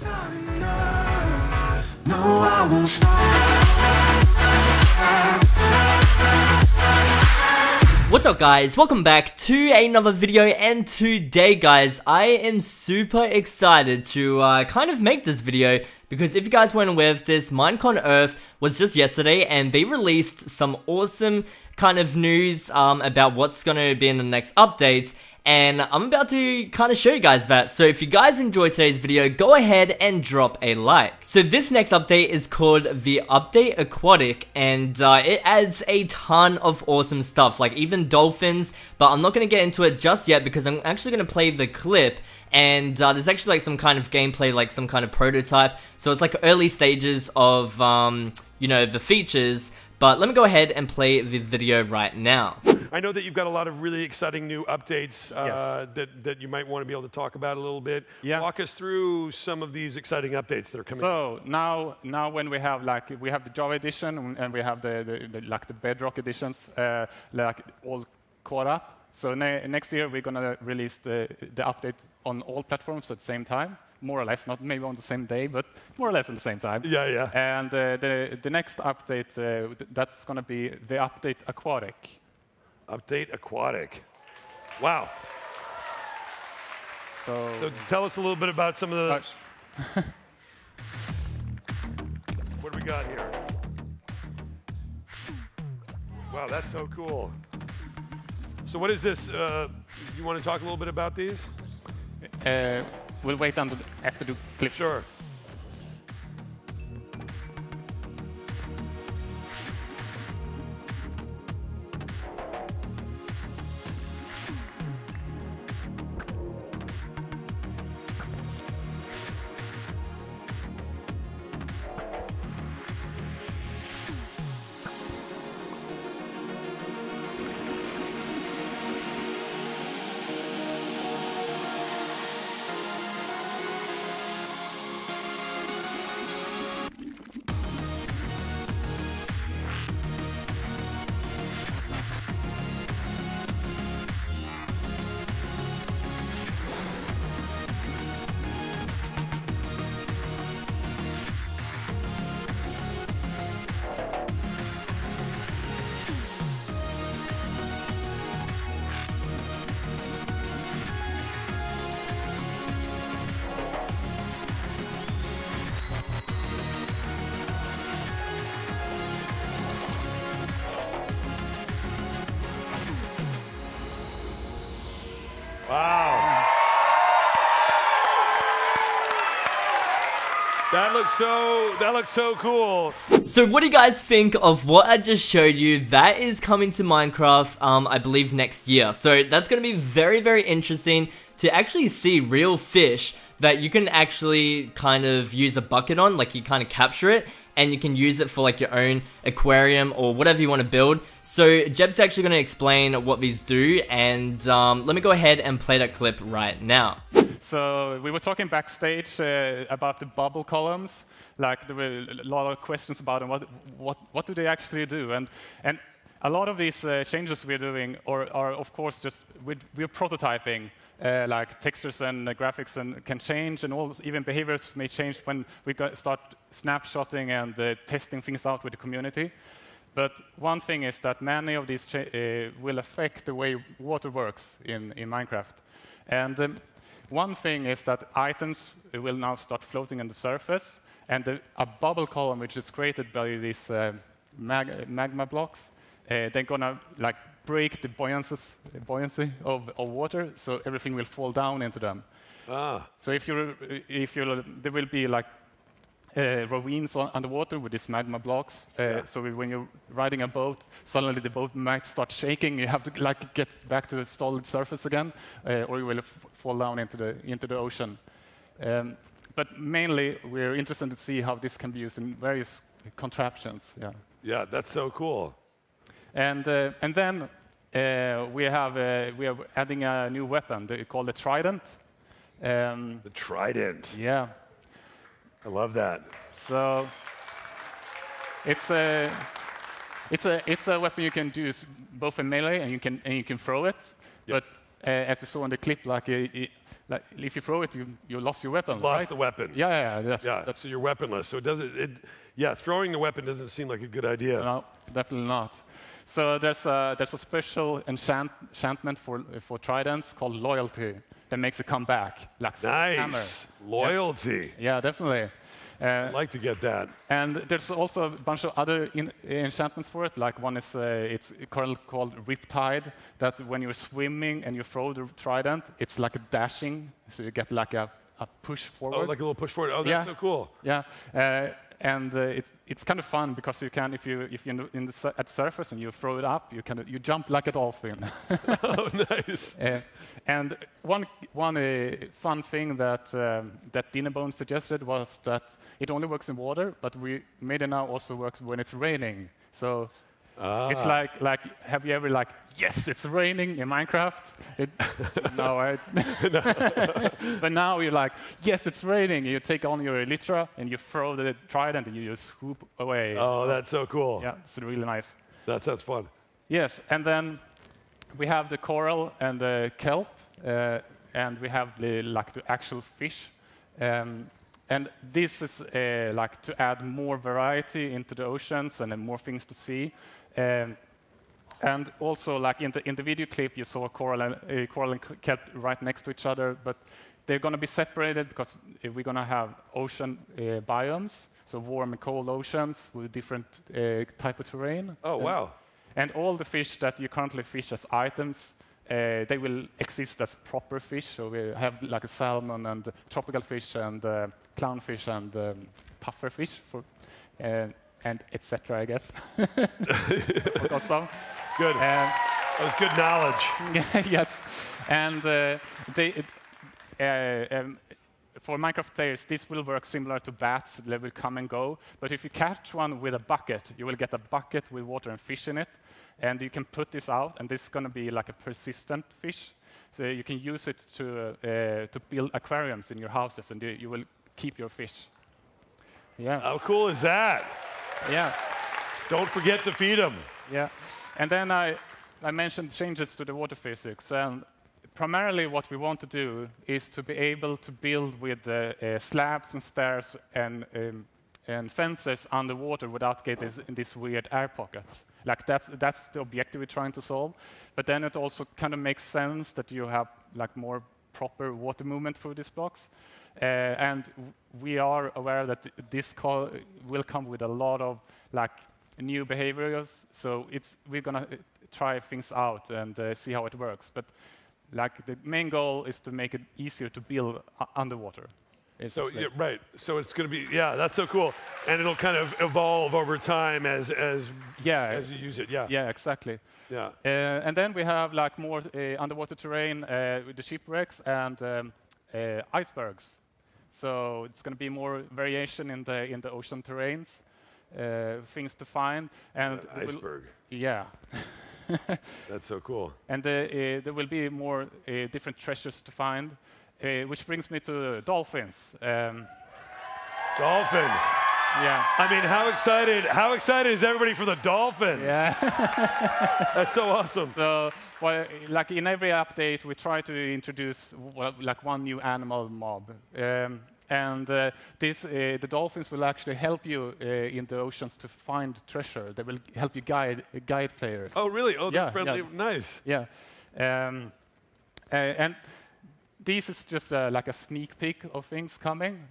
No, I won't stop. What's up guys, welcome back to another video, and today guys I am super excited to kind of make this video because if you guys weren't aware of this, Minecon Earth was just yesterday and they released some awesome kind of news about what's going to be in the next update. And I'm about to kind of show you guys that. So if you guys enjoyed today's video, go ahead and drop a like. So this next update is called the Update Aquatic, and it adds a ton of awesome stuff, like even dolphins, but I'm not going to get into it just yet because I'm actually going to play the clip. And there's actually like some kind of gameplay, like some kind of prototype. So it's like early stages of, you know, the features. But let me go ahead and play the video right now. I know that you've got a lot of really exciting new updates Yes. that you might want to be able to talk about a little bit. Yeah. Walk us through some of these exciting updates that are coming. So now when we have the Java edition and we have the Bedrock editions like all caught up. So next year we're gonna release the update on all platforms at the same time. More or less, not maybe on the same day, but more or less at the same time. Yeah, yeah. And the next update, that's going to be the Update Aquatic. Update Aquatic. Wow. So tell us a little bit about some of the... What do we got here? Wow, that's so cool. So what is this? You want to talk a little bit about these? We'll wait until after the clip. Sure. Wow. That looks so cool. So what do you guys think of what I just showed you? That is coming to Minecraft, I believe next year. So that's going to be very, very interesting to actually see real fish that you can actually kind of use a bucket on, like you kind of capture it, and you can use it for like your own aquarium or whatever you want to build. So Jeb's actually going to explain what these do, and let me go ahead and play that clip right now. So we were talking backstage about the bubble columns. Like there were a lot of questions about them. What do they actually do? And a lot of these changes we're doing are of course just we're prototyping. Like textures and graphics and can change, and even behaviors may change when we start snapshotting and testing things out with the community. But one thing is that many of these will affect the way water works in Minecraft. And one thing is that items will now start floating on the surface, and a bubble column which is created by these magma blocks, they're gonna like break the buoyancy of water, so everything will fall down into them. So there will be like ravines underwater with these magma blocks. So when you're riding a boat, suddenly the boat might start shaking. You have to like get back to the solid surface again, or you will fall down into the ocean. But mainly, we're interested to see how this can be used in various contraptions. Yeah, that's so cool. And then we are adding a new weapon called the TRIDENT. The TRIDENT. Yeah. I love that. So it's a weapon you can use both in melee and you can throw it. Yep. But as you saw in the clip, like like if you throw it, you lost your weapon. Lost right? the weapon. Yeah. That's so you're weaponless. So it doesn't. Yeah, throwing the weapon doesn't seem like a good idea. No, definitely not. So there's a special enchantment for tridents called loyalty that makes it come back. Like Nice. hammer. Loyalty. Yeah, definitely. I'd like to get that. And there's also a bunch of other enchantments for it. Like one is it's called Riptide, that when you're swimming and you throw the trident, it's like a dashing, so you get like a push forward. Oh, like a little push forward. Oh, that's so cool. Yeah. And it's kind of fun because you can, if you're at the surface and you throw it up, you jump like a dolphin. Oh, nice. And one fun thing that Dinnerbone suggested was that it only works in water, but we made it now also works when it's raining. So it's like have you ever yes, it's raining in Minecraft? No, right? But now you're like, yes, it's raining. You take on your elytra and you throw the trident and you just swoop away. Oh, that's so cool. Yeah, it's really nice. That sounds fun. Yes, and then we have the coral and the kelp, and we have the actual fish. And this is to add more variety into the oceans and more things to see. And also, in the video clip, you saw coral and kelp right next to each other, but they're going to be separated because we're going to have ocean biomes, so warm and cold oceans with different type of terrain. Oh, wow. And all the fish that you currently fish as items, they will exist as proper fish. So we have like a salmon and tropical fish and clownfish and pufferfish and etc. I guess. Forgot some. Good. That was good knowledge. Yes. And for Minecraft players, this will work similar to bats. They will come and go. But if you catch one with a bucket, you will get a bucket with water and fish in it. And you can put this out, and this is going to be like a persistent fish. So you can use it to build aquariums in your houses, and you will keep your fish. Yeah. How cool is that? Yeah. Don't forget to feed them. Yeah. And then I mentioned changes to the water physics. And primarily what we want to do is to be able to build with slabs and stairs and fences underwater without getting these weird air pockets. Like that's the objective we're trying to solve. But then it also kind of makes sense that you have like more proper water movement through these blocks. And we are aware that this will come with a lot of like new behaviors. So we're gonna try things out and see how it works. But like the main goal is to make it easier to build underwater. So yeah, right. So it's going to be that's so cool, and it'll kind of evolve over time as you use it. Yeah. Yeah, exactly. Yeah. And then we have like more underwater terrain with the shipwrecks and icebergs. So it's going to be more variation in the ocean terrains, things to find. And iceberg. Yeah. That's so cool. And there will be more different treasures to find. Which brings me to dolphins. Dolphins. Yeah. I mean, how excited is everybody for the dolphins? Yeah. That's so awesome. So, well, like in every update, we try to introduce like one new animal mob. The dolphins will actually help you in the oceans to find treasure. They will help you guide players. Oh, really? Oh, they're Yeah, friendly. yeah. Nice. Yeah. And this is just like a sneak peek of things coming.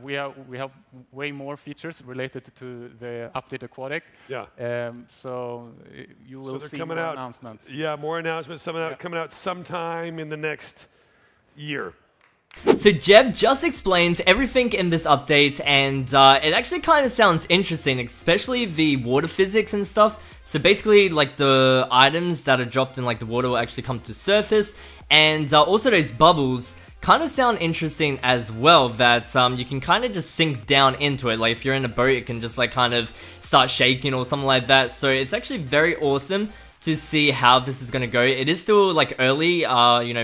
We have way more features related to the update Aquatic. Yeah. So you will see more announcements. Yeah, more announcements coming out sometime in the next year. So Jeb just explained everything in this update, and it actually kind of sounds interesting, especially the water physics and stuff. So basically, like the items that are dropped in like the water will actually come to surface, and also those bubbles kind of sound interesting as well, that you can kind of just sink down into it. Like if you're in a boat, it can just like kind of start shaking or something like that. So it's actually very awesome to see how this is going to go. It is still like early,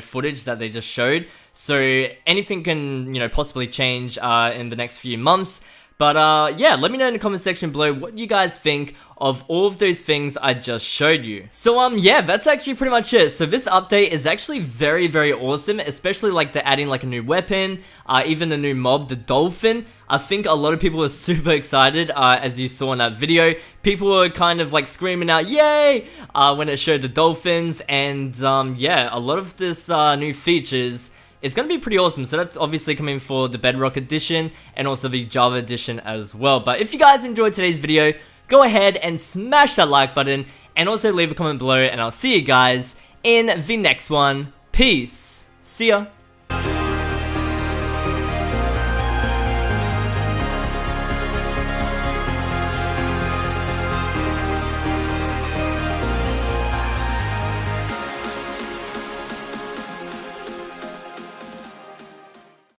footage that they just showed. So anything can, possibly change in the next few months. But yeah, let me know in the comment section below what you guys think of all of those things I just showed you. So yeah, that's actually pretty much it. So this update is actually very, very awesome, especially like they're adding like a new weapon, even a new mob, the dolphin. I think a lot of people were super excited, as you saw in that video. People were kind of like screaming out, yay, when it showed the dolphins, and yeah, a lot of this new features, it's going to be pretty awesome. So that's obviously coming for the Bedrock Edition and also the Java Edition as well. But if you guys enjoyed today's video, go ahead and smash that like button and also leave a comment below, and I'll see you guys in the next one. Peace. See ya.